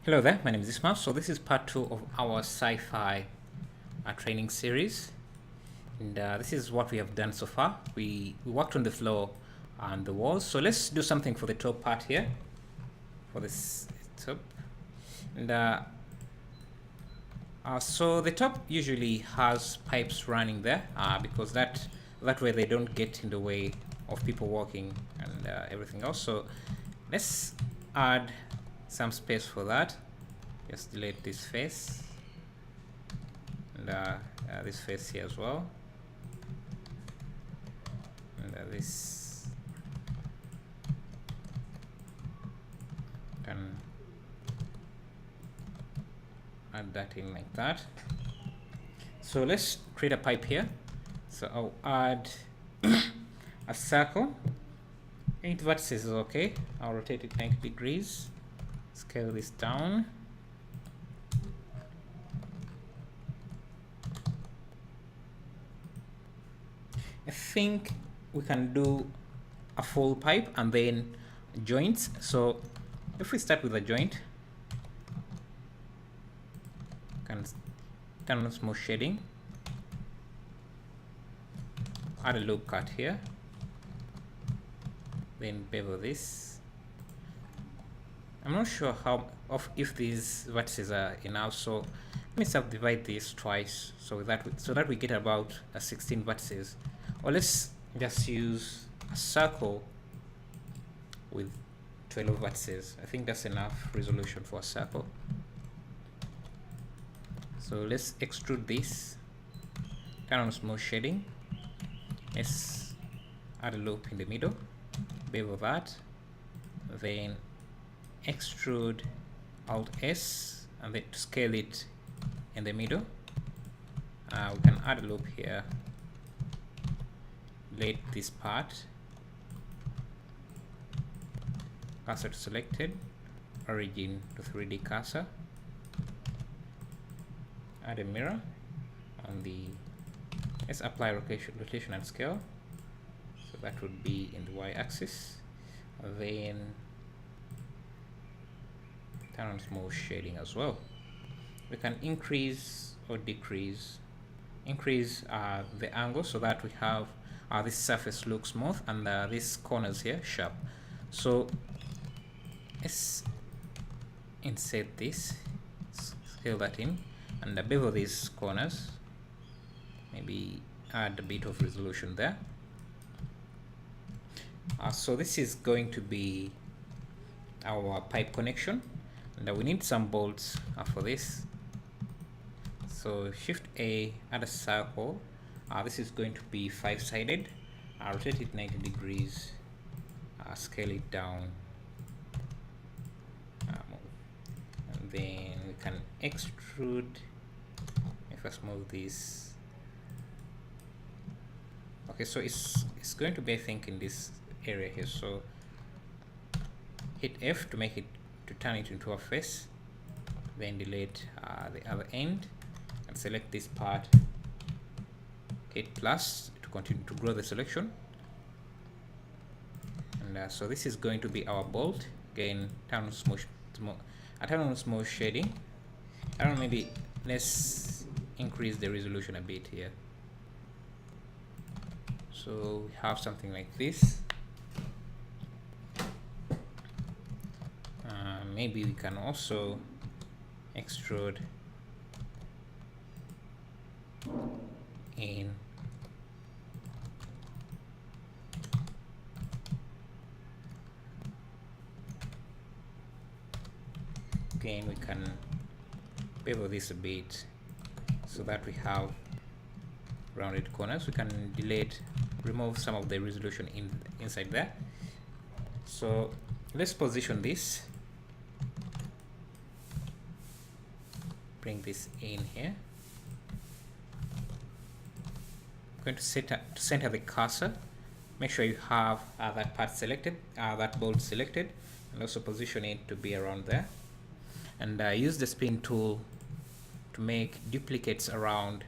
Hello there, my name is Ismail. So this is part 2 of our sci-fi training series. And this is what we have done so far. We worked on the floor and the walls. So let's do something for the top part here. For this top. And so the top usually has pipes running there because that way they don't get in the way of people walking and everything else. So let's add some space for that. Just delete this face and this face here as well, and this can add that in like that. So let's create a pipe here. So I'll add a circle. 8 vertices is okay. I'll rotate it 90 degrees. Scale this down. I think we can do a full pipe and then joints. So if we start with a joint, can turn on smooth shading, add a loop cut here, then bevel this. I'm not sure if these vertices are enough, so let me subdivide this twice so that we get about 16 vertices. Or let's just use a circle with 12 vertices. I think that's enough resolution for a circle. So let's extrude this, turn on smooth shading. Let's add a loop in the middle, bevel that, then extrude Alt S and then to scale it in the middle. We can add a loop here, delete this part, cursor to selected, origin to 3D cursor, add a mirror on the, let's apply rotation and scale, so that would be in the y-axis, then turn on smooth shading as well. We can increase or decrease, increase the angle so that we have this surface looks smooth and these corners here sharp. So let's insert this, scale that in, and bevel these corners, maybe add a bit of resolution there. So this is going to be our pipe connection, and we need some bolts for this. So Shift A, add a circle. This is going to be 5-sided. Rotate it 90 degrees, scale it down, and then we can extrude. If I move this, okay, so it's going to be, I think, in this area here. So hit F to make it, to turn it into a face, then delete the other end and select this part, hit plus to continue to grow the selection. And so this is going to be our bolt. Again, turn on smooth shading. I don't know, maybe let's increase the resolution a bit here. So we have something like this. Maybe we can also extrude in again, we can bevel this a bit so that we have rounded corners. We can remove some of the resolution inside there. So let's position this, bring this in here. I'm going to center the cursor. Make sure you have that part selected, that bolt selected, and also position it to be around there. And use the spin tool to make duplicates around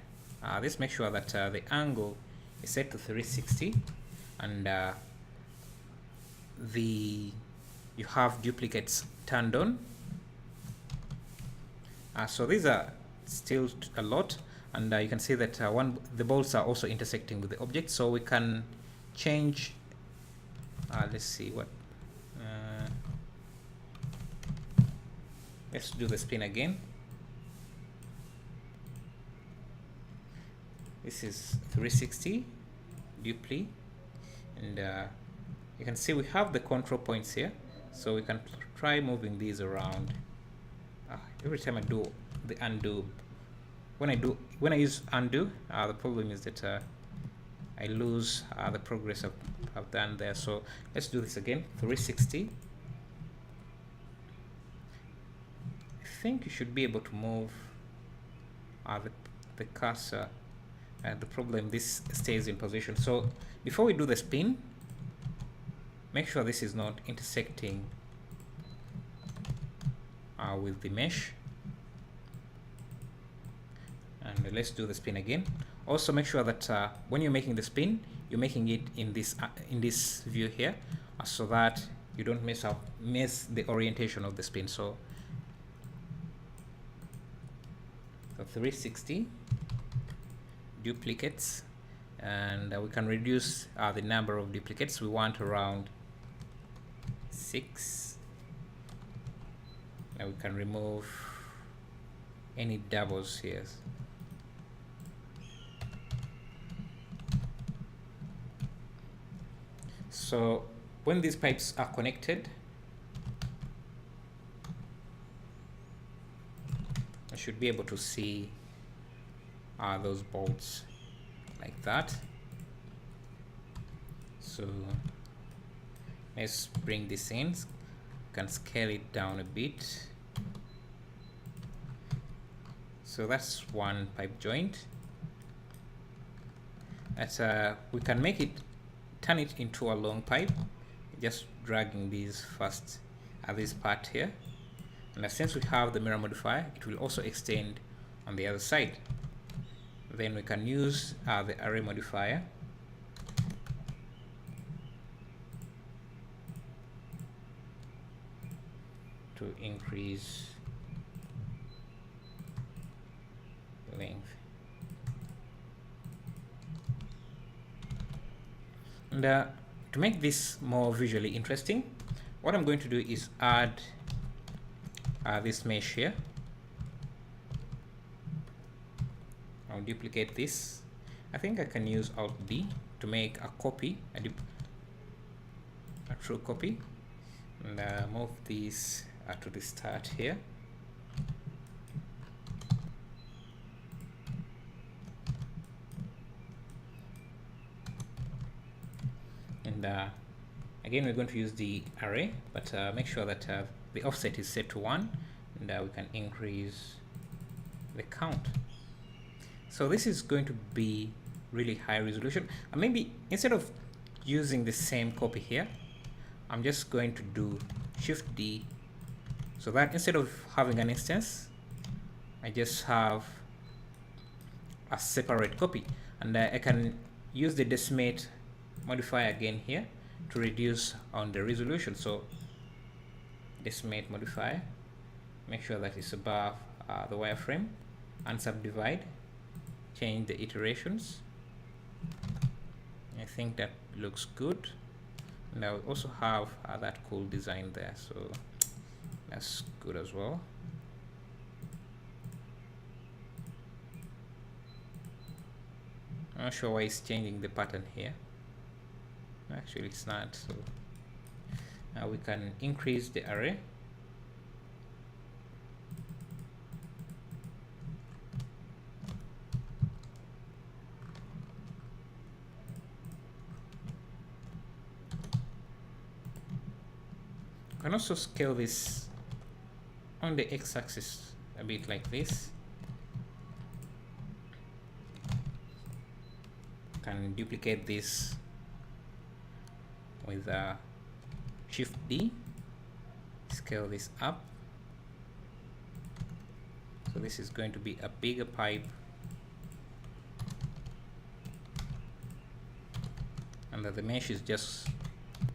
this. Make sure that the angle is set to 360, and you have duplicates turned on. So these are still a lot, and you can see that the bolts are also intersecting with the object, so we can change. Let's see what. Let's do the spin again. This is 360 dupli, and you can see we have the control points here, so we can try moving these around. Every time I do the undo, when I use undo, the problem is that I lose the progress I've done there. So let's do this again. 360. I think you should be able to move the cursor. The problem, this stays in position. So before we do the spin, make sure this is not intersecting with the mesh. And let's do the spin again. Also make sure that when you're making the spin, you're making it in this view here, so that you don't miss the orientation of the spin. So 360 duplicates, and we can reduce the number of duplicates. We want around 6. Now we can remove any doubles here. So when these pipes are connected, I should be able to see those bolts like that. So let's bring this in. Can scale it down a bit. So that's one pipe joint. We can make it, turn it into a long pipe, just dragging these first at this part here, and since we have the mirror modifier, it will also extend on the other side. Then we can use the array modifier to increase the length. And to make this more visually interesting, what I'm going to do is add this mesh here. I'll duplicate this. I think I can use Alt D to make a copy, a true copy, and move these to the start here. And again, we're going to use the array, but make sure that the offset is set to 1, and we can increase the count. So this is going to be really high resolution. Maybe instead of using the same copy here, I'm just going to do Shift D, so that instead of having an instance, I just have a separate copy, and I can use the decimate modifier again here to reduce on the resolution. So decimate modifier, make sure that it's above the wireframe, and subdivide, change the iterations. I think that looks good. Now we also have that cool design there, so that's good as well. I'm not sure why it's changing the pattern here. Actually it's not. So now we can increase the array. You can also scale this on the x-axis a bit like this. Can duplicate this with Shift D, scale this up. So this is going to be a bigger pipe, and the mesh is just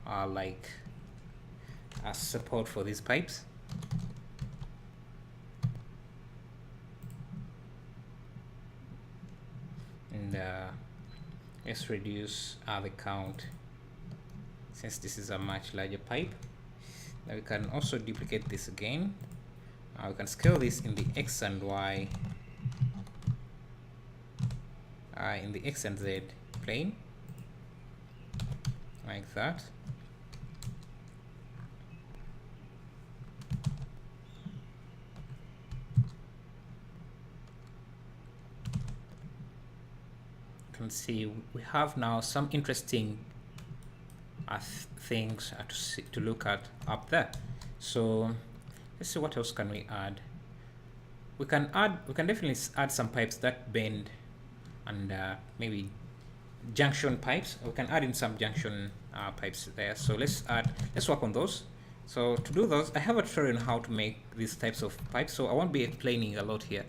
like a support for these pipes. and let's reduce the count since this is a much larger pipe. Now we can also duplicate this again. We can scale this in the X and Y, in the X and Z plane, like that. You can see we have now some interesting things to look at up there. So let's see what else can we add. We can definitely add some pipes that bend, and maybe junction pipes. We can add in some junction pipes there. So let's work on those. So to do those, I have a tutorial on how to make these types of pipes, so I won't be explaining a lot here.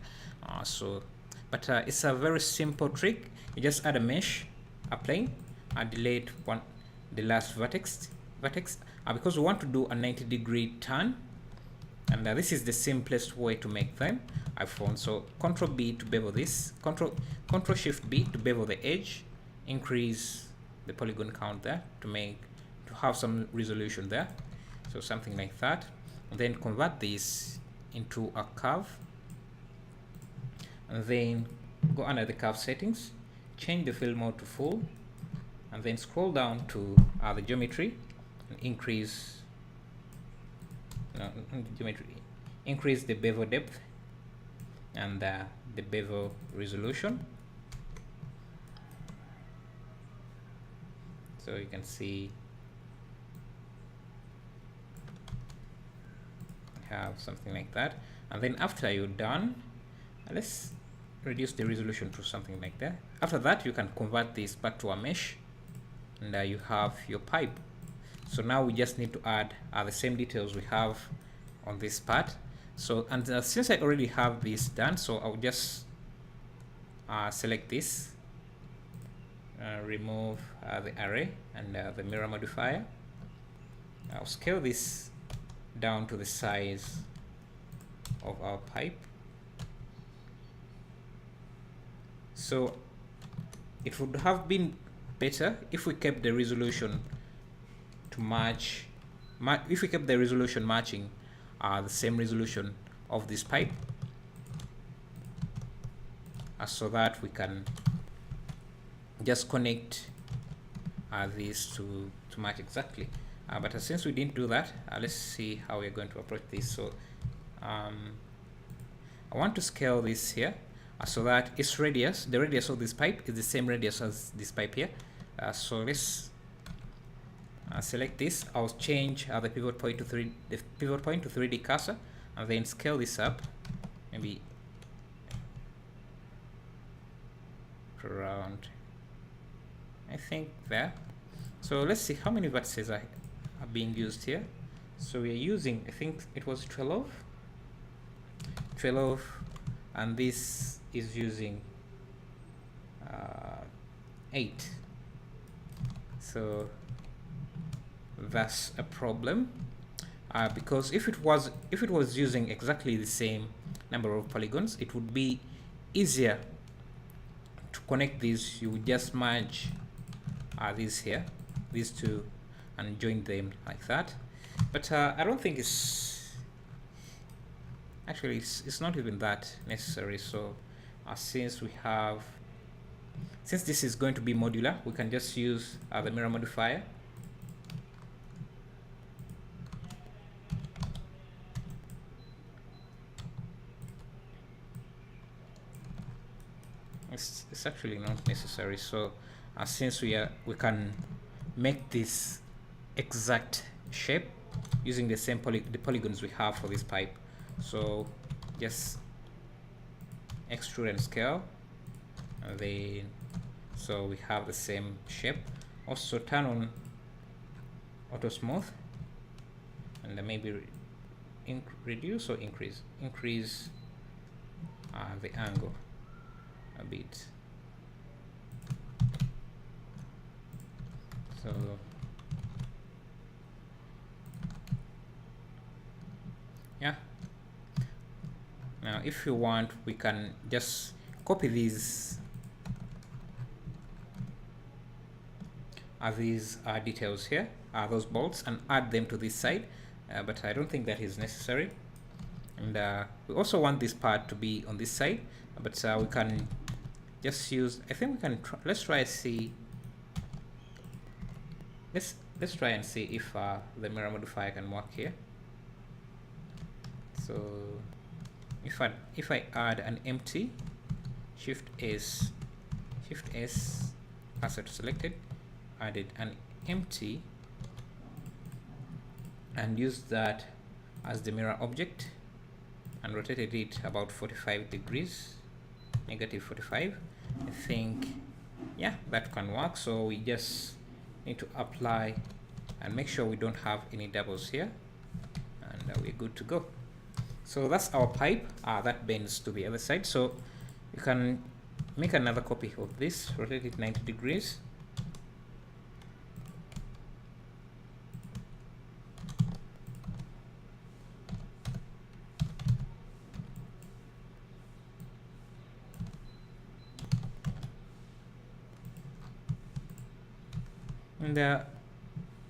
But it's a very simple trick. You just add a mesh, a plane, delete the last vertex, because we want to do a 90-degree turn, and this is the simplest way to make them, I found. So Control B to bevel this, Control Shift B to bevel the edge, increase the polygon count there to have some resolution there, so something like that, and then convert this into a curve, and then go under the curve settings, change the fill mode to full, and then scroll down to the geometry and increase the bevel depth and the bevel resolution. So you can see have something like that, and then after you're done, let's reduce the resolution to something like that. After that, you can convert this back to a mesh, and you have your pipe. So now we just need to add the same details we have on this part. So, and since I already have this done, so I'll just select this, remove the array and the mirror modifier. I'll scale this down to the size of our pipe. So it would have been better if we kept the resolution to match, if we kept the resolution matching the same resolution of this pipe, so that we can just connect these to match exactly. But since we didn't do that, let's see how we're going to approach this. So I want to scale this here, so that its radius, the radius of this pipe, is the same radius as this pipe here. So let's select this. I'll change the pivot point to 3D cursor, and then scale this up, maybe around, I think there. So let's see how many vertices are being used here. So we are using, I think it was 12, and this is using 8. So that's a problem, because if it was using exactly the same number of polygons, it would be easier to connect these. You would just merge these two, and join them like that. But I don't think it's not even that necessary. So since this is going to be modular, we can just use the mirror modifier. It's actually not necessary. So since we can make this exact shape using the same the polygons we have for this pipe. So just extrude and scale, and then so we have the same shape. Also turn on auto smooth, and then maybe reduce or increase the angle a bit. So yeah, now if you want, we can just copy these these details here, those bolts, and add them to this side, but I don't think that is necessary. And we also want this part to be on this side, but we can just use, I think we can let's try and see, let's try and see if the mirror modifier can work here. So if I add an empty, shift S, asset selected, added an empty, and use that as the mirror object, and rotated it about 45 degrees, negative 45. I think, yeah, that can work. So we just need to apply and make sure we don't have any doubles here, and we're good to go. So that's our pipe that bends to the other side. So you can make another copy of this, rotate it 90 degrees. And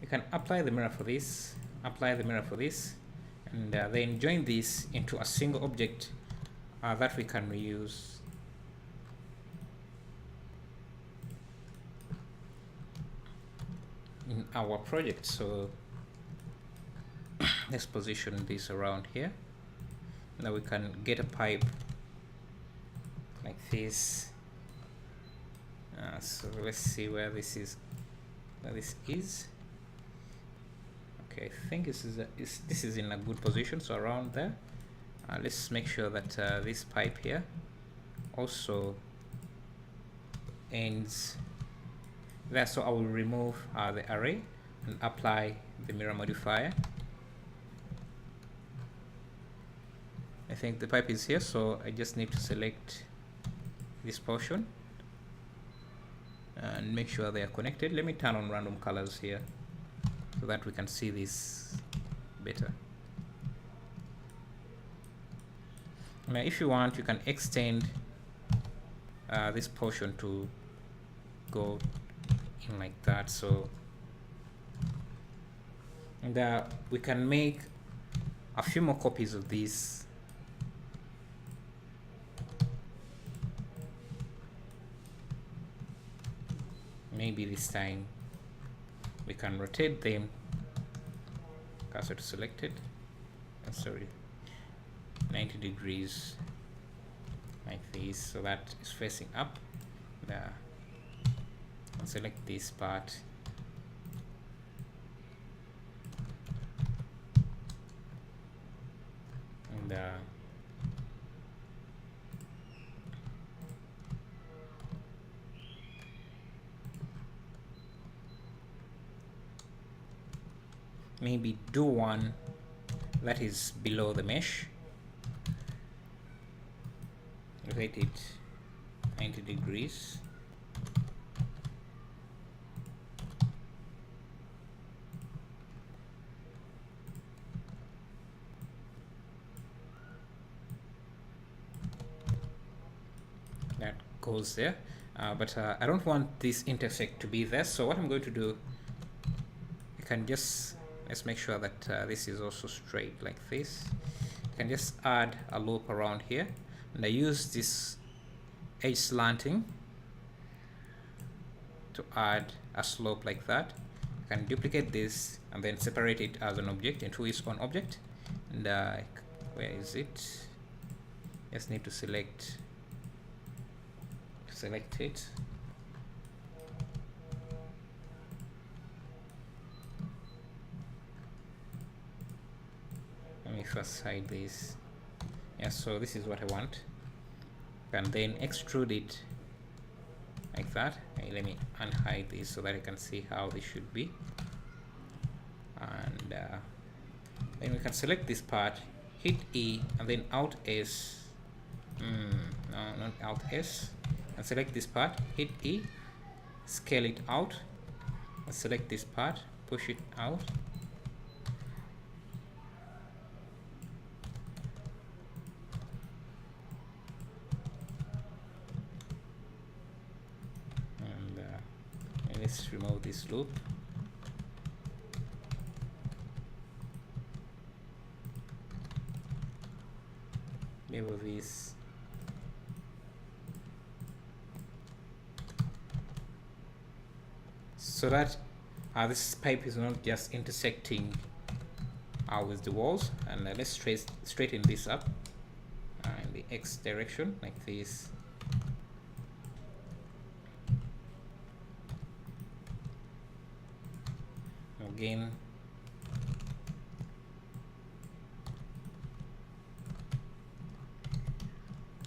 you can apply the mirror for this, and then join this into a single object that we can reuse. In our project. So let's position this around here. Now we can get a pipe like this. So let's see where this is. Okay, I think this is in a good position, so around there. Let's make sure that this pipe here also ends there. So I will remove the array and apply the mirror modifier. I think the pipe is here, so I just need to select this portion and make sure they are connected. Let me turn on random colors here so that we can see this better. Now if you want, you can extend this portion to go in like that. So, and we can make a few more copies of this. Maybe this time we can rotate them, cursor to selected, sorry, 90 degrees like this, so that is facing up. And select this part, and maybe do one that is below the mesh, rotate it 90 degrees. That goes there, but I don't want this intersect to be there, so what I'm going to do, you can just, let's make sure that this is also straight like this. You can just add a loop around here, and I use this edge slanting to add a slope like that. You can duplicate this and then separate it as an object into its own object. And where is it? Just need to select it. Let me first hide this. Yeah, so this is what I want. And then extrude it like that. Hey, let me unhide this so that I can see how this should be. And then we can select this part, hit E, and then Alt S. No, not Alt S. And select this part, hit E, scale it out, and select this part, push it out. let's remove this loop. Label this so that this pipe is not just intersecting with the walls. And let's straighten this up in the X direction like this. Again,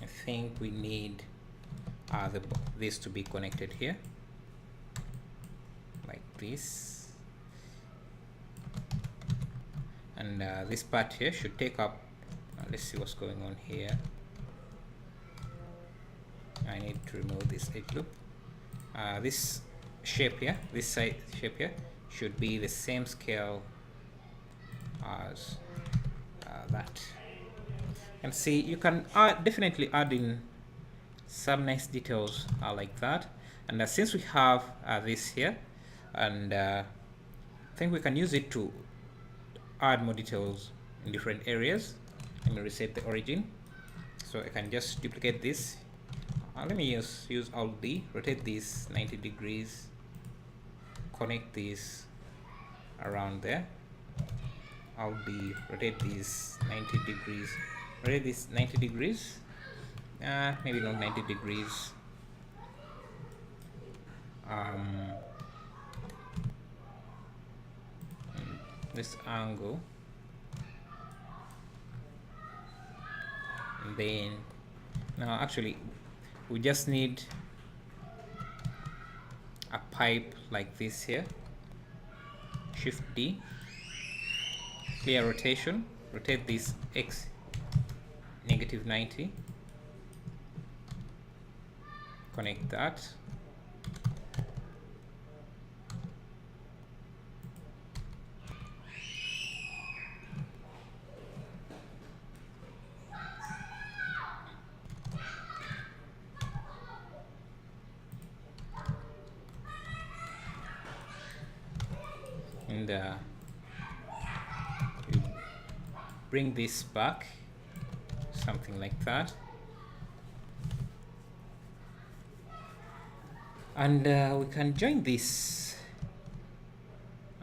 I think we need this to be connected here like this, and this part here should take up let's see what's going on here. I need to remove this edge loop. This shape here, this side shape here should be the same scale as that. And see, you can definitely add in some nice details like that. And since we have this here, and I think we can use it to add more details in different areas. Let me reset the origin, so I can just duplicate this. Let me use Alt D, rotate this 90 degrees, connect this around there. Alt D, rotate this 90 degrees, rotate this 90 degrees, maybe not 90 degrees. This angle, and then now actually we just need a pipe like this here. Shift D, clear rotation, rotate this X negative 90, connect that. And you bring this back, something like that, and we can join this.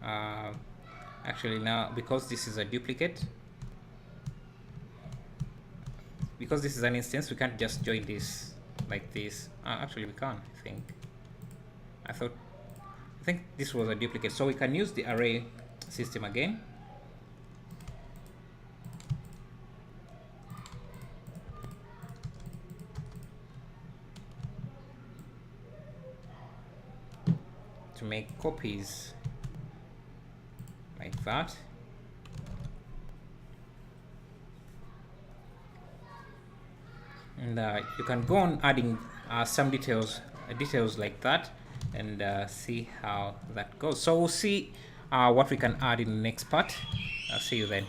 Actually, now because this is a duplicate, because this is an instance, we can't just join this like this. Actually, we can. I think this was a duplicate, so we can use the array system again. To make copies like that. And you can go on adding some details like that, and see how that goes. So we'll see what we can add in the next part. I'll see you then.